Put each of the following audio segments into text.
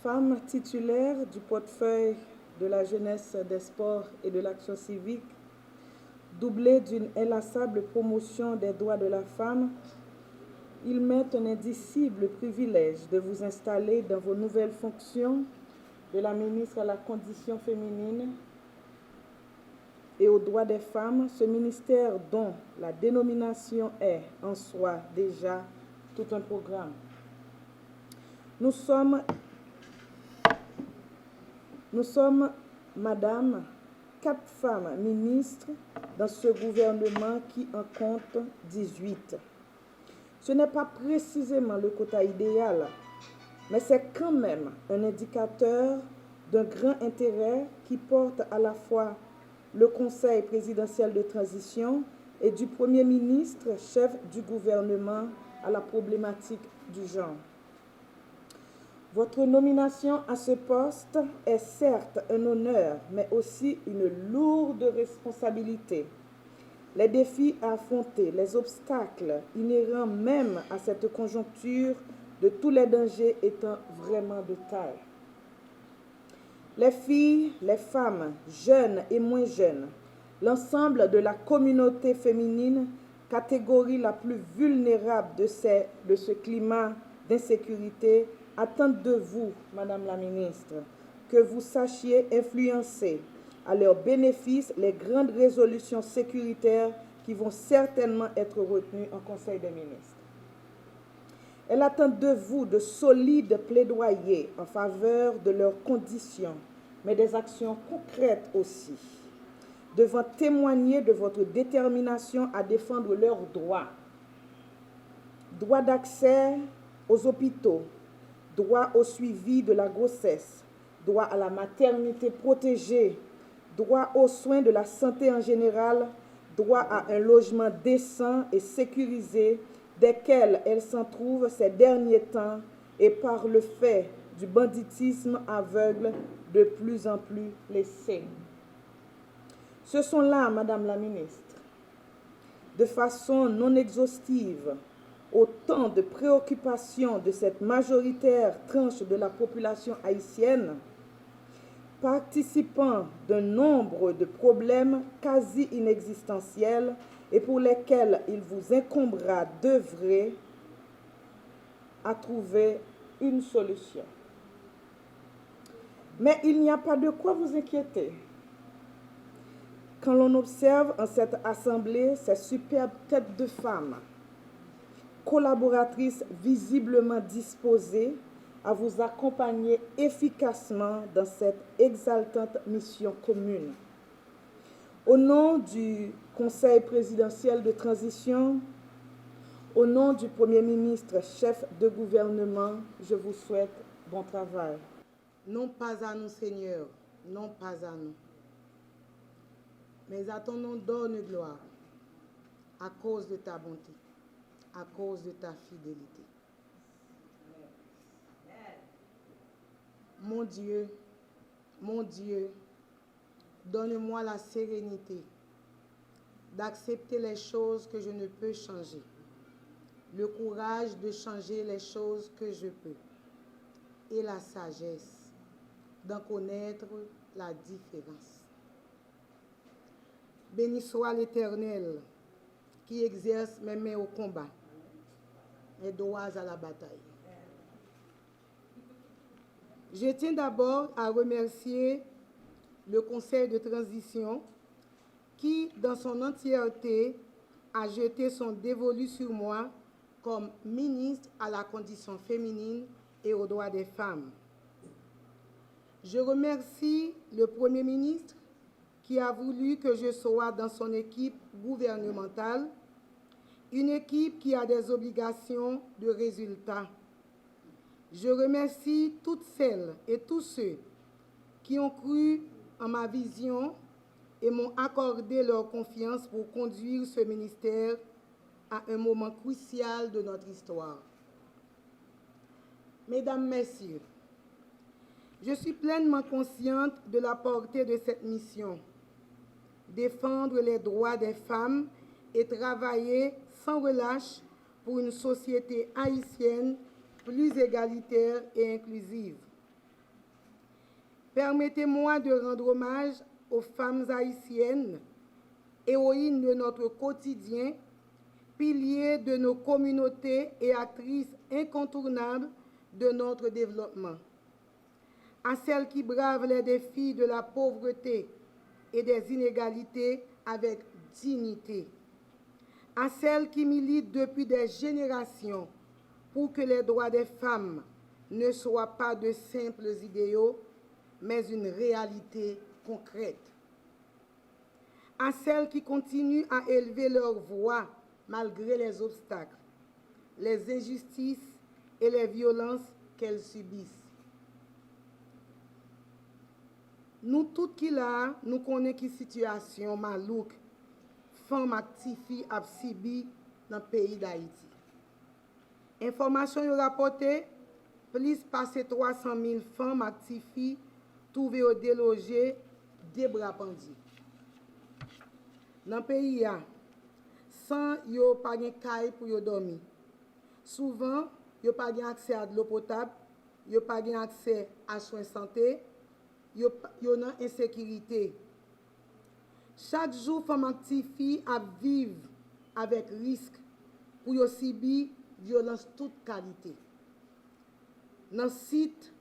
femme titulaire du portefeuille de la jeunesse, des sports et de l'action civique, doublée d'une inlassable promotion des droits de la femme, il m'est un indicible privilège de vous installer dans vos nouvelles fonctions de la ministre à la condition féminine et aux droits des femmes, ce ministère dont la dénomination est en soi déjà tout un programme. Nous sommes, madame, 4 femmes ministres dans ce gouvernement qui en compte 18. Ce n'est pas précisément le quota idéal, mais c'est quand même un indicateur d'un grand intérêt qui porte à la fois le Conseil présidentiel de transition et du Premier ministre, chef du gouvernement, à la problématique du genre. Votre nomination à ce poste est certes un honneur, mais aussi une lourde responsabilité. Les défis à affronter, les obstacles inhérents même à cette conjoncture de tous les dangers étant vraiment de taille. Les filles, les femmes, jeunes et moins jeunes, l'ensemble de la communauté féminine, catégorie la plus vulnérable de ce climat d'insécurité, attendent de vous, Madame la Ministre, que vous sachiez influencer à leur bénéfice les grandes résolutions sécuritaires qui vont certainement être retenues en Conseil des ministres. Elles attendent de vous de solides plaidoyers en faveur de leurs conditions, mais des actions concrètes aussi, devant témoigner de votre détermination à défendre leurs droits. Droit d'accès aux hôpitaux, droit au suivi de la grossesse, droit à la maternité protégée, droit aux soins de la santé en général, droit à un logement décent et sécurisé, desquels elles s'en trouvent ces derniers temps et par le fait du banditisme aveugle de plus en plus laissé. Ce sont là, Madame la Ministre, de façon non exhaustive, autant de préoccupations de cette majoritaire tranche de la population haïtienne, participant d'un nombre de problèmes quasi inexistentiels et pour lesquels il vous incombera d'œuvrer à trouver une solution. Mais il n'y a pas de quoi vous inquiéter. Quand l'on observe en cette assemblée ces superbes têtes de femmes, collaboratrices visiblement disposées à vous accompagner efficacement dans cette exaltante mission commune. Au nom du Conseil présidentiel de transition, au nom du Premier ministre, chef de gouvernement, je vous souhaite bon travail. Non pas à nous, Seigneur, non pas à nous, mais à ton nom donne gloire, à cause de ta bonté, à cause de ta fidélité. Mon Dieu, donne-moi la sérénité d'accepter les choses que je ne peux changer, le courage de changer les choses que je peux, et la sagesse d'en connaître la différence. Béni soit l'Éternel qui exerce mes mains au combat, mes doigts à la bataille. Je tiens d'abord à remercier le Conseil de transition qui, dans son entièreté, a jeté son dévolu sur moi comme ministre à la condition féminine et aux droits des femmes. Je remercie le Premier ministre qui a voulu que je sois dans son équipe gouvernementale, une équipe qui a des obligations de résultat. Je remercie toutes celles et tous ceux qui ont cru en ma vision et m'ont accordé leur confiance pour conduire ce ministère à un moment crucial de notre histoire. Mesdames, Messieurs, je suis pleinement consciente de la portée de cette mission, défendre les droits des femmes et travailler sans relâche pour une société haïtienne plus égalitaire et inclusive. Permettez-moi de rendre hommage aux femmes haïtiennes, héroïnes de notre quotidien, piliers de nos communautés et actrices incontournables de notre développement. À celles qui bravent les défis de la pauvreté et des inégalités avec dignité. À celles qui militent depuis des générations pour que les droits des femmes ne soient pas de simples idéaux, mais une réalité concrète. À celles qui continuent à élever leur voix malgré les obstacles, les injustices et les violences qu'elles subissent. Nous toutes qui là, nous connaissons qui situation malouk, femmes actives à Sibi dans le pays d'Haïti. Information rapportée, plus passé 300 000 femmes actives trouvées au délogé des bras pendus. Dans le pays, sans yo pas de caille pour yo dormir. Souvent, yo pas accès à de l'eau potable, yo pas accès à soins de santé, yo dans insécurité. Chaque jour, femme active à vivre avec risque pour yo subir violence toute qualité. Dans le site,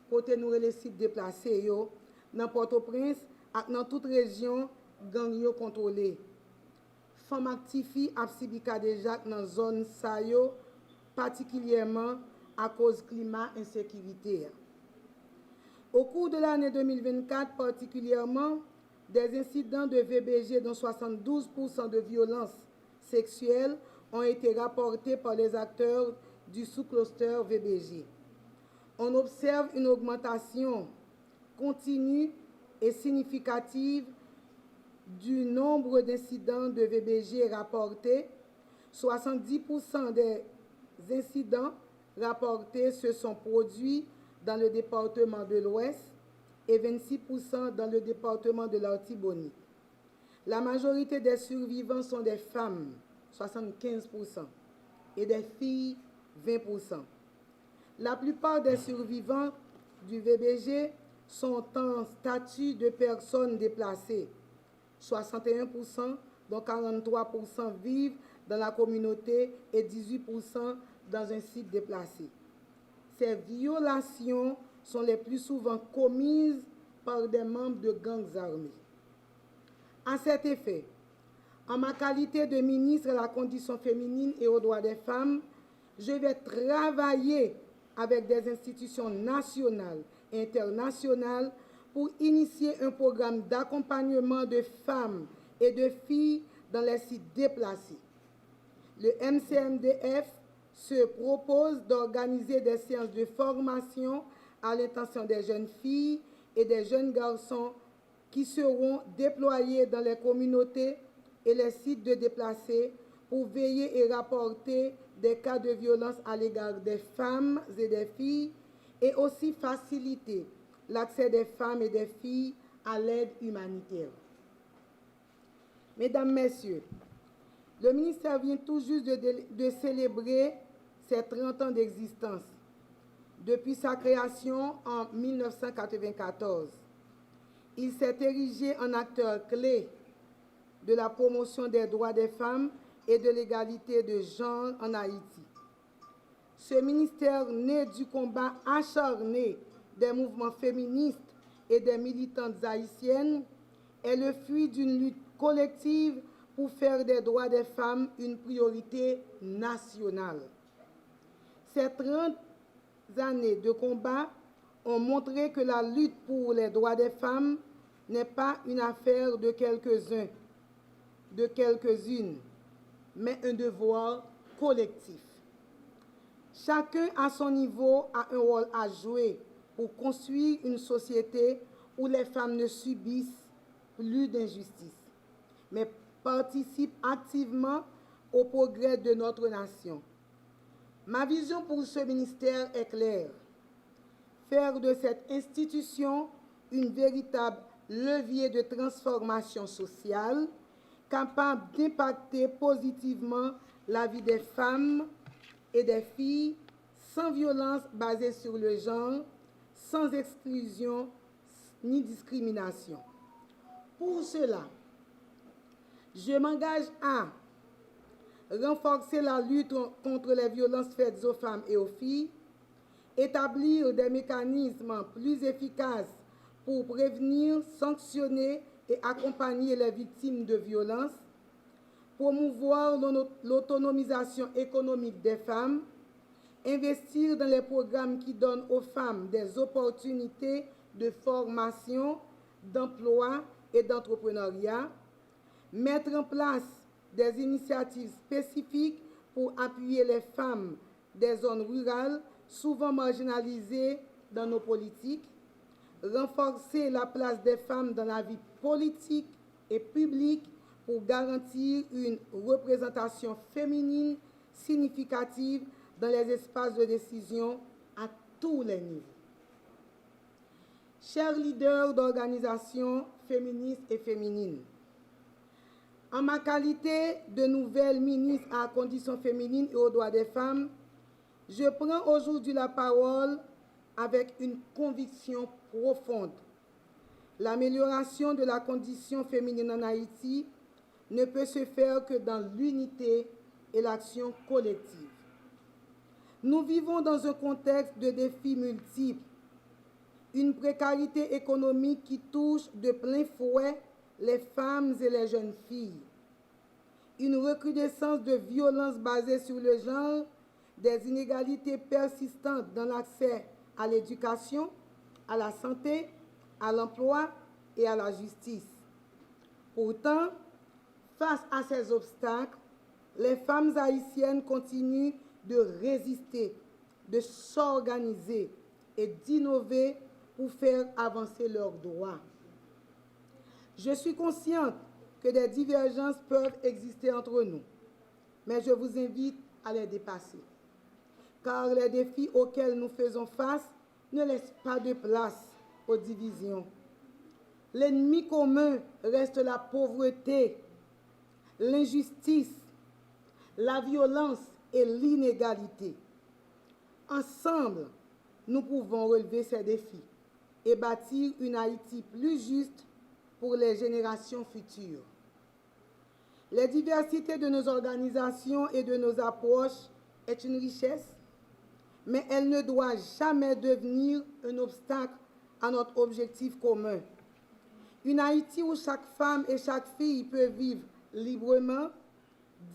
côté nous les sites déplacés, yo, dans Port-au-Prince, et dans toute région, gang yo contrôlé. Femmes actives à Sibika déjà dans la zone Sayo, particulièrement à cause climat insécurité. Au cours de l'année 2024, particulièrement, des incidents de VBG dont 72% de violences sexuelles ont été rapportés par les acteurs du sous-cluster VBG. On observe une augmentation continue et significative du nombre d'incidents de VBG rapportés. 70% des incidents rapportés se sont produits dans le département de l'Ouest et 26% dans le département de l'Artibonite. La majorité des survivants sont des femmes, 75%, et des filles, 20%. La plupart des survivants du VBG sont en statut de personnes déplacées, 61%, dont 43% vivent dans la communauté et 18% dans un site déplacé. Ces violations sont les plus souvent commises par des membres de gangs armés. À cet effet, en ma qualité de ministre à la condition féminine et aux droits des femmes, je vais travailler avec des institutions nationales et internationales pour initier un programme d'accompagnement de femmes et de filles dans les sites déplacés. Le MCMDF se propose d'organiser des séances de formation à l'intention des jeunes filles et des jeunes garçons qui seront déployés dans les communautés et les sites de déplacés pour veiller et rapporter des cas de violence à l'égard des femmes et des filles et aussi faciliter l'accès des femmes et des filles à l'aide humanitaire. Mesdames, Messieurs, le ministère vient tout juste de célébrer ses 30 ans d'existence depuis sa création en 1994. Il s'est érigé en acteur clé de la promotion des droits des femmes et de l'égalité de genre en Haïti. Ce ministère né du combat acharné des mouvements féministes et des militantes haïtiennes est le fruit d'une lutte collective pour faire des droits des femmes une priorité nationale. Ces 30 années de combat ont montré que la lutte pour les droits des femmes n'est pas une affaire de quelques-uns, de quelques-unes, mais un devoir collectif. Chacun à son niveau a un rôle à jouer pour construire une société où les femmes ne subissent plus d'injustice, mais participent activement au progrès de notre nation. Ma vision pour ce ministère est claire. Faire de cette institution une véritable levier de transformation sociale capable d'impacter positivement la vie des femmes et des filles sans violence basée sur le genre, sans exclusion ni discrimination. Pour cela, je m'engage à renforcer la lutte contre les violences faites aux femmes et aux filles, établir des mécanismes plus efficaces pour prévenir, sanctionner et accompagner les victimes de violences, promouvoir l'autonomisation économique des femmes, investir dans les programmes qui donnent aux femmes des opportunités de formation, d'emploi et d'entrepreneuriat, mettre en place des initiatives spécifiques pour appuyer les femmes des zones rurales souvent marginalisées dans nos politiques, renforcer la place des femmes dans la vie politique et publique pour garantir une représentation féminine significative dans les espaces de décision à tous les niveaux. Chers leaders d'organisations féministes et féminines, en ma qualité de nouvelle ministre à la condition féminine et aux droits des femmes, je prends aujourd'hui la parole avec une conviction profonde. L'amélioration de la condition féminine en Haïti ne peut se faire que dans l'unité et l'action collective. Nous vivons dans un contexte de défis multiples, une précarité économique qui touche de plein fouet les femmes et les jeunes filles, une recrudescence de violences basées sur le genre, des inégalités persistantes dans l'accès à l'éducation, à la santé, à l'emploi et à la justice. Pourtant, face à ces obstacles, les femmes haïtiennes continuent de résister, de s'organiser et d'innover pour faire avancer leurs droits. Je suis consciente que des divergences peuvent exister entre nous, mais je vous invite à les dépasser, car les défis auxquels nous faisons face ne laissent pas de place aux divisions. L'ennemi commun reste la pauvreté, l'injustice, la violence et l'inégalité. Ensemble, nous pouvons relever ces défis et bâtir une Haïti plus juste pour les générations futures. La diversité de nos organisations et de nos approches est une richesse, mais elle ne doit jamais devenir un obstacle à notre objectif commun. Une Haïti où chaque femme et chaque fille peut vivre librement,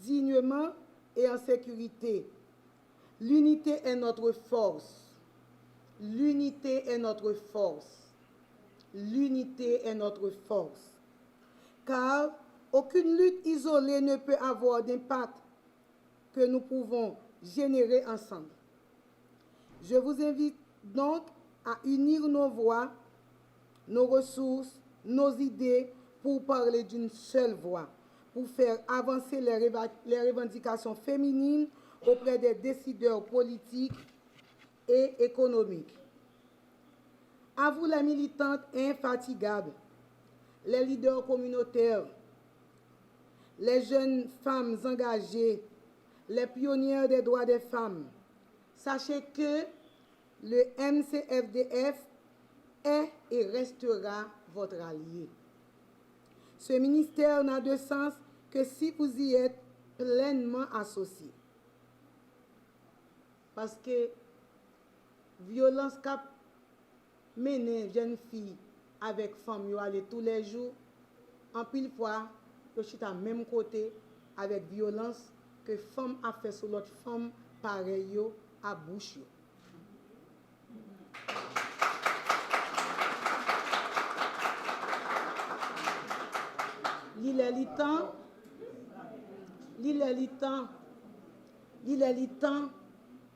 dignement et en sécurité. L'unité est notre force. L'unité est notre force. L'unité est notre force. Car aucune lutte isolée ne peut avoir d'impact que nous pouvons générer ensemble. Je vous invite donc à unir nos voix, nos ressources, nos idées pour parler d'une seule voix, pour faire avancer les revendications féminines auprès des décideurs politiques et économiques. À vous les militantes infatigables, les leaders communautaires, les jeunes femmes engagées, les pionnières des droits des femmes, sachez que le MCFDF est et restera votre allié. Ce ministère n'a de sens que si vous y êtes pleinement associés. Parce que violence cap mener jeune fille avec femme yo aller tous les jours, en pile fois, je suis à même côté avec violence que femme a fait sur l'autre femme pareil yo à bouche yo. Il est temps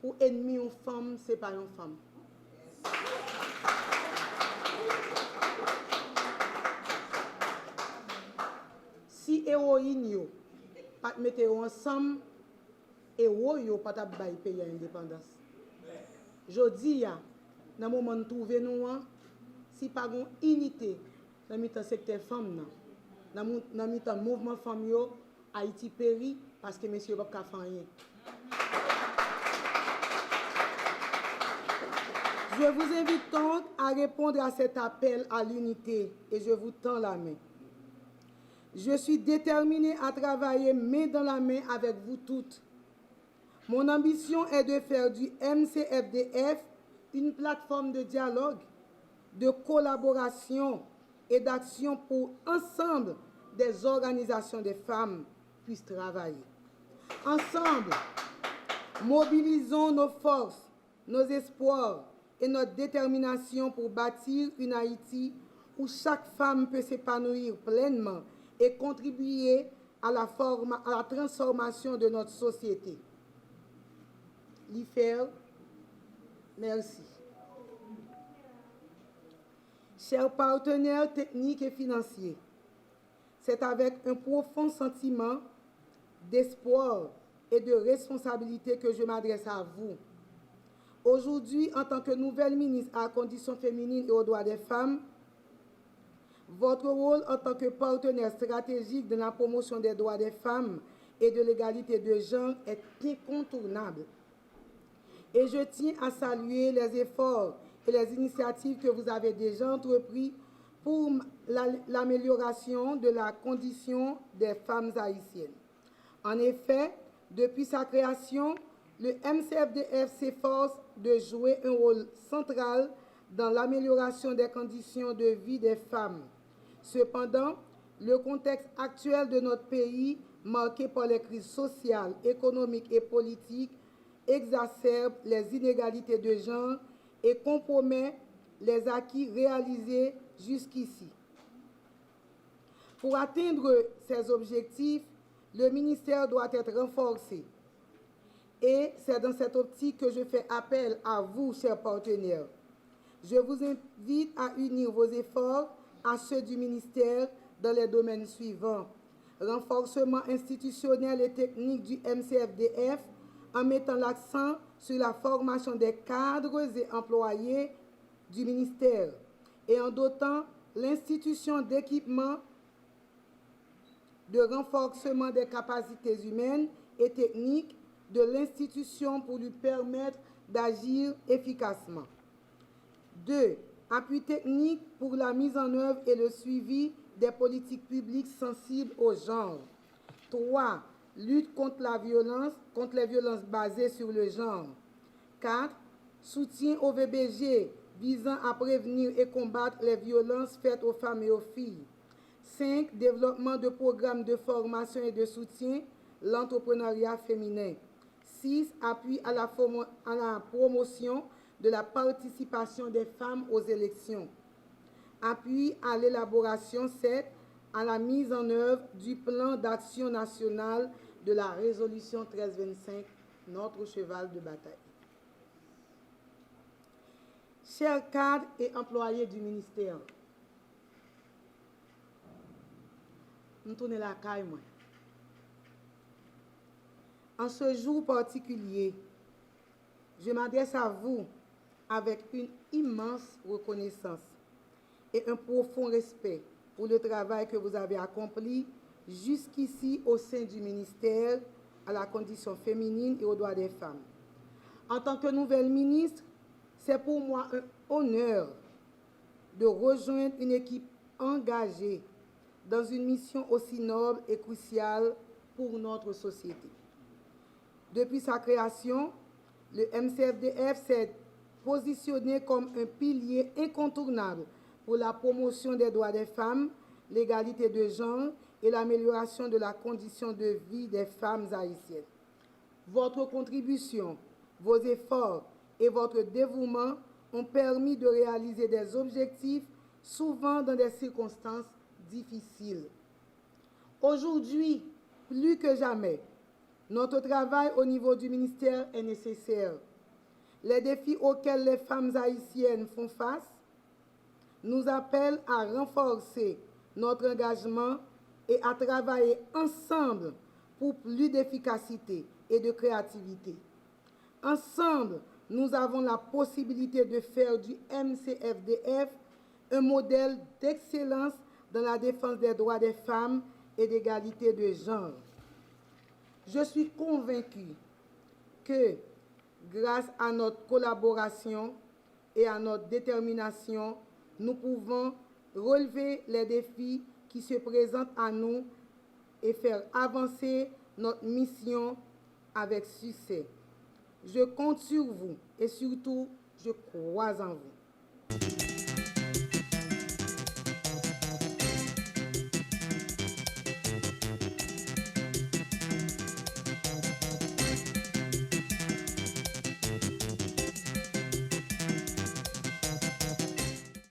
pour ennemi une femme, c'est pas une femme. Si héroïne yo pas mettre ensemble, héros yo pas t'a bailler pays indépendance. Jodi ya dans moment de trouver nous si pas gon unité dans le secteur femme dans le mouvement femme yo, Haïti péri parce que monsieur pas faire rien. Je vous invite donc à répondre à cet appel à l'unité et je vous tends la main. Je suis déterminée à travailler main dans la main avec vous toutes. Mon ambition est de faire du MCFDF une plateforme de dialogue, de collaboration et d'action pour ensemble des organisations des femmes puissent travailler. Ensemble, mobilisons nos forces, nos espoirs et notre détermination pour bâtir une Haïti où chaque femme peut s'épanouir pleinement et contribuer à la transformation de notre société. L'IFER, merci. Chers partenaires techniques et financiers, c'est avec un profond sentiment d'espoir et de responsabilité que je m'adresse à vous. Aujourd'hui, en tant que nouvelle ministre à la condition féminine et aux droits des femmes, votre rôle en tant que partenaire stratégique dans la promotion des droits des femmes et de l'égalité de genre est incontournable. Et je tiens à saluer les efforts et les initiatives que vous avez déjà entrepris pour l'amélioration de la condition des femmes haïtiennes. En effet, depuis sa création, le MCFDF s'efforce de jouer un rôle central dans l'amélioration des conditions de vie des femmes. Cependant, le contexte actuel de notre pays, marqué par les crises sociales, économiques et politiques, exacerbe les inégalités de genre et compromet les acquis réalisés jusqu'ici. Pour atteindre ces objectifs, le ministère doit être renforcé. Et c'est dans cette optique que je fais appel à vous, chers partenaires. Je vous invite à unir vos efforts à ceux du ministère dans les domaines suivants. Renforcement institutionnel et technique du MCFDF en mettant l'accent sur la formation des cadres et employés du ministère et en dotant l'institution d'équipement de renforcement des capacités humaines et techniques de l'institution pour lui permettre d'agir efficacement. 2. Appui technique pour la mise en œuvre et le suivi des politiques publiques sensibles au genre. 3. Lutte contre les violences basées sur le genre. 4. Soutien au VBG visant à prévenir et combattre les violences faites aux femmes et aux filles. 5. Développement de programmes de formation et de soutien, l'entrepreneuriat féminin. 6. Appui à la promotion de la participation des femmes aux élections. Appui à l'élaboration 7. À la mise en œuvre du plan d'action national de la résolution 1325, notre cheval de bataille. Chers cadres et employés du ministère, nous tournons la caille, moi. En ce jour particulier, je m'adresse à vous avec une immense reconnaissance et un profond respect pour le travail que vous avez accompli jusqu'ici au sein du ministère à la condition féminine et aux droits des femmes. En tant que nouvelle ministre, c'est pour moi un honneur de rejoindre une équipe engagée dans une mission aussi noble et cruciale pour notre société. Depuis sa création, le MCFDF s'est positionné comme un pilier incontournable pour la promotion des droits des femmes, l'égalité de genre et l'amélioration de la condition de vie des femmes haïtiennes. Votre contribution, vos efforts et votre dévouement ont permis de réaliser des objectifs souvent dans des circonstances difficiles. Aujourd'hui, plus que jamais, notre travail au niveau du ministère est nécessaire. Les défis auxquels les femmes haïtiennes font face nous appellent à renforcer notre engagement et à travailler ensemble pour plus d'efficacité et de créativité. Ensemble, nous avons la possibilité de faire du MCFDF un modèle d'excellence dans la défense des droits des femmes et d'égalité de genre. Je suis convaincue que, grâce à notre collaboration et à notre détermination, nous pouvons relever les défis qui se présentent à nous et faire avancer notre mission avec succès. Je compte sur vous et surtout, je crois en vous.